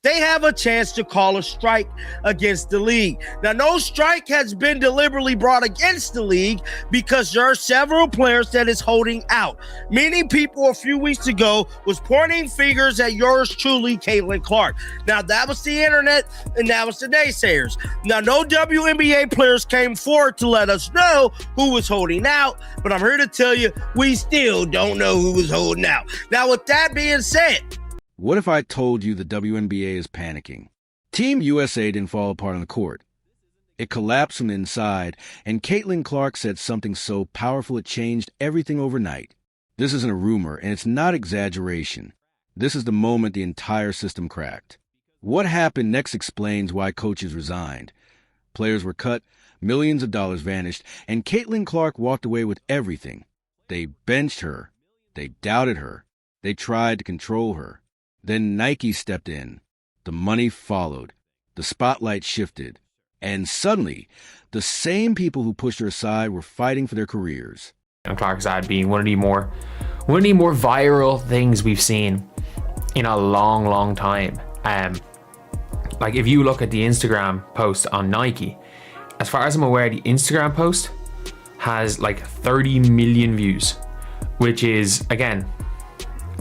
They have a chance to call a strike against the league. Now, no strike has been deliberately brought against the league because there are several players that is holding out. Many people a few weeks ago was pointing fingers at yours truly, Caitlin Clark. Now, that was the internet and that was the naysayers. Now, no WNBA players came forward to let us know who was holding out, but I'm here to tell you, we still don't know who was holding out. Now, with that being said, what if I told you the WNBA is panicking? Team USA didn't fall apart on the court. It collapsed from the inside, and Caitlin Clark said something so powerful it changed everything overnight. This isn't a rumor, and it's not exaggeration. This is the moment the entire system cracked. What happened next explains why coaches resigned. Players were cut, millions of dollars vanished, and Caitlin Clark walked away with everything. They benched her. They doubted her. They tried to control her. Then Nike stepped in. The money followed. The spotlight shifted. And suddenly, the same people who pushed her aside were fighting for their careers. And Clark's ad being one of the more viral things we've seen in a long time. Like if you look at the Instagram post on Nike, as far as I'm aware, the Instagram post has like 30 million views, which is, again,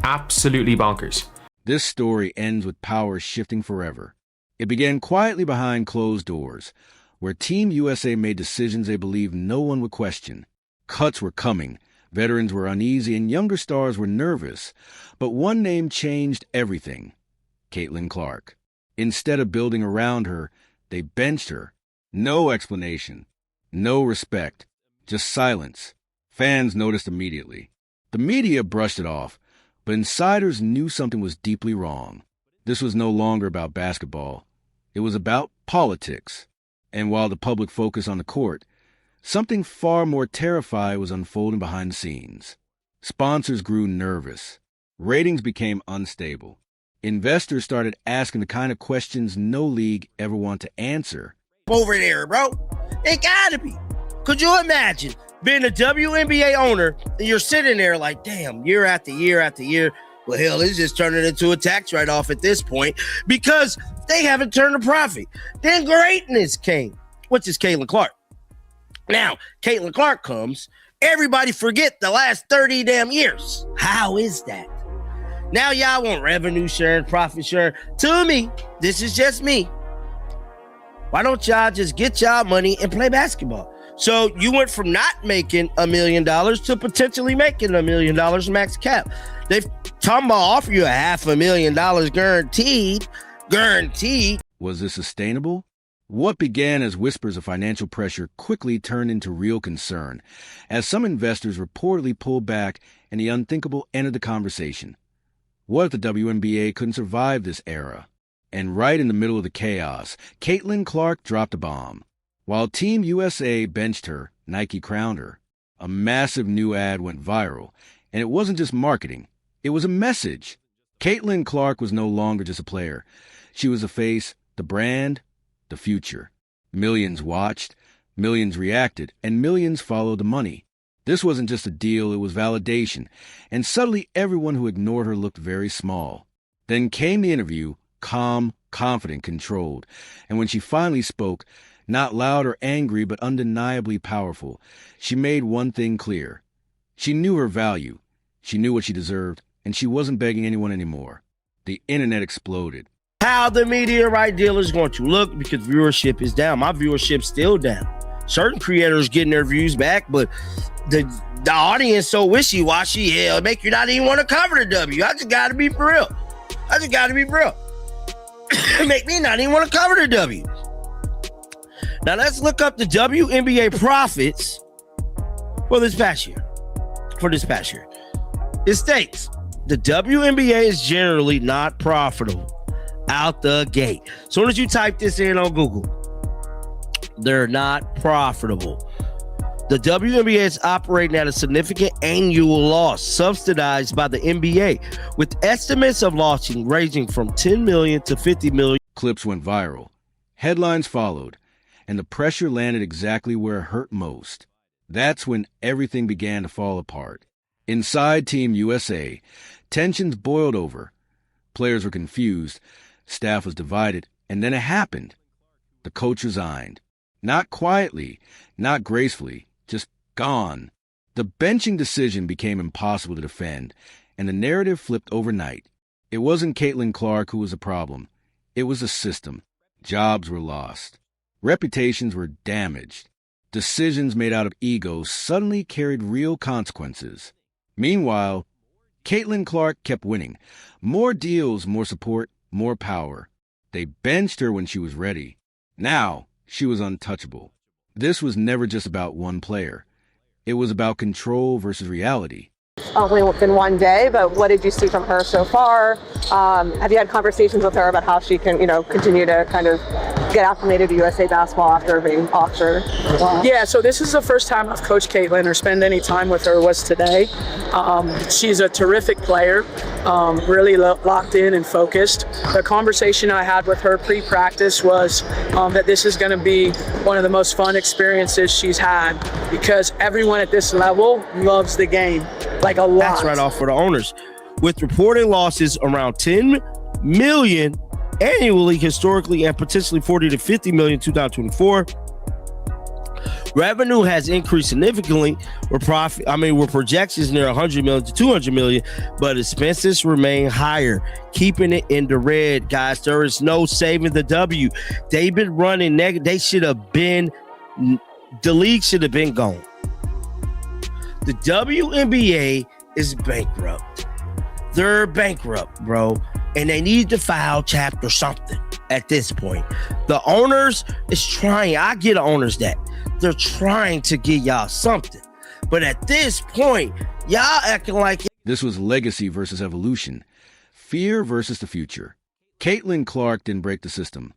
absolutely bonkers. This story ends with power shifting forever. It began quietly behind closed doors, where Team USA made decisions they believed no one would question. Cuts were coming, veterans were uneasy, and younger stars were nervous. But one name changed everything: Caitlin Clark. Instead of building around her, they benched her. No explanation, no respect, just silence. Fans noticed immediately. The media brushed it off, but insiders knew something was deeply wrong. This was no longer about basketball. It was about politics. And while the public focused on the court, something far more terrifying was unfolding behind the scenes. Sponsors grew nervous. Ratings became unstable. Investors started asking the kind of questions no league ever wanted to answer. Over there, bro. It gotta be. Could you imagine being a WNBA owner and you're sitting there like, damn, year after year after year? Well, hell, it's just turning into a tax write-off at this point because they haven't turned a profit. Then greatness came, which is Caitlin Clark. Now, Caitlin Clark comes, everybody forget the last 30 damn years. How is that? Now y'all want revenue sharing, profit sharing. To me, this is just me. Why don't y'all just get y'all money and play basketball? So you went from not making $1 million to potentially making $1 million max cap. They've talking about offer you $500,000 guaranteed. Was this sustainable? What began as whispers of financial pressure quickly turned into real concern, as some investors reportedly pulled back and the unthinkable entered the conversation. What if the WNBA couldn't survive this era? And right in the middle of the chaos, Caitlin Clark dropped a bomb. While Team USA benched her, Nike crowned her. A massive new ad went viral, and it wasn't just marketing. It was a message. Caitlin Clark was no longer just a player. She was the face, the brand, the future. Millions watched, millions reacted, and millions followed the money. This wasn't just a deal, it was validation. And suddenly everyone who ignored her looked very small. Then came the interview, calm, confident, controlled. And when she finally spoke, not loud or angry, but undeniably powerful, she made one thing clear. She knew her value. She knew what she deserved, and she wasn't begging anyone anymore. The internet exploded. How the media right deal is going to look because viewership is down. My viewership's still down. Certain creators getting their views back, but the audience so wishy-washy, hell, it make you not even want to cover the W. I just got to be for real. Make me not even want to cover the W. Now let's look up the WNBA profits for this past year. It states the WNBA is generally not profitable out the gate. As soon as you type this in on Google, they're not profitable. The WNBA is operating at a significant annual loss, subsidized by the NBA, with estimates of losses ranging from $10 million to $50 million. Clips went viral. Headlines followed, and the pressure landed exactly where it hurt most. That's when everything began to fall apart. Inside Team USA, tensions boiled over. Players were confused. Staff was divided, and then it happened. The coach resigned. Not quietly, not gracefully, just gone. The benching decision became impossible to defend, and the narrative flipped overnight. It wasn't Caitlin Clark who was the problem. It was the system. Jobs were lost. Reputations were damaged. Decisions made out of ego suddenly carried real consequences. Meanwhile, Caitlin Clark kept winning. More deals, more support, more power. They benched her when she was ready. Now, she was untouchable. This was never just about one player. It was about control versus reality. Only been one day, but what did you see from her so far? Have you had conversations with her about how she can, continue to kind of get acclimated to USA basketball after being off for a while? Yeah, so this is the first time I've coached Caitlin or spend any time with her was today. She's a terrific player, really locked in and focused. The conversation I had with her pre-practice was that this is going to be one of the most fun experiences she's had because everyone at this level loves the game, like a lot. That's right off for the owners. With reported losses around 10 million annually, historically, and potentially 40 to 50 million in 2024. Revenue has increased significantly. With projections near 100 million to 200 million, but expenses remain higher, keeping it in the red, guys. There is no saving the W. They've been running negative. The league should have been gone. The WNBA is bankrupt. They're bankrupt, bro. And they need to file chapter something at this point. The owners is trying. I get owners that. They're trying to get y'all something. But at this point, y'all acting like... This was legacy versus evolution. Fear versus the future. Caitlin Clark didn't break the system.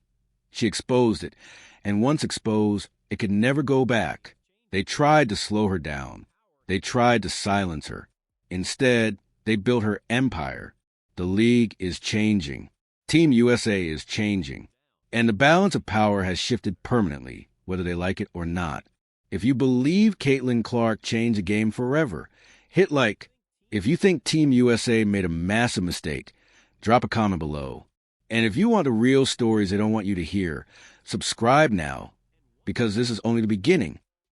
She exposed it. And once exposed, it could never go back. They tried to slow her down. They tried to silence her. Instead, they built her empire. The league is changing. Team USA is changing. And the balance of power has shifted permanently, whether they like it or not. If you believe Caitlin Clark changed the game forever, hit like. If you think Team USA made a massive mistake, drop a comment below. And if you want the real stories they don't want you to hear, subscribe now, because this is only the beginning.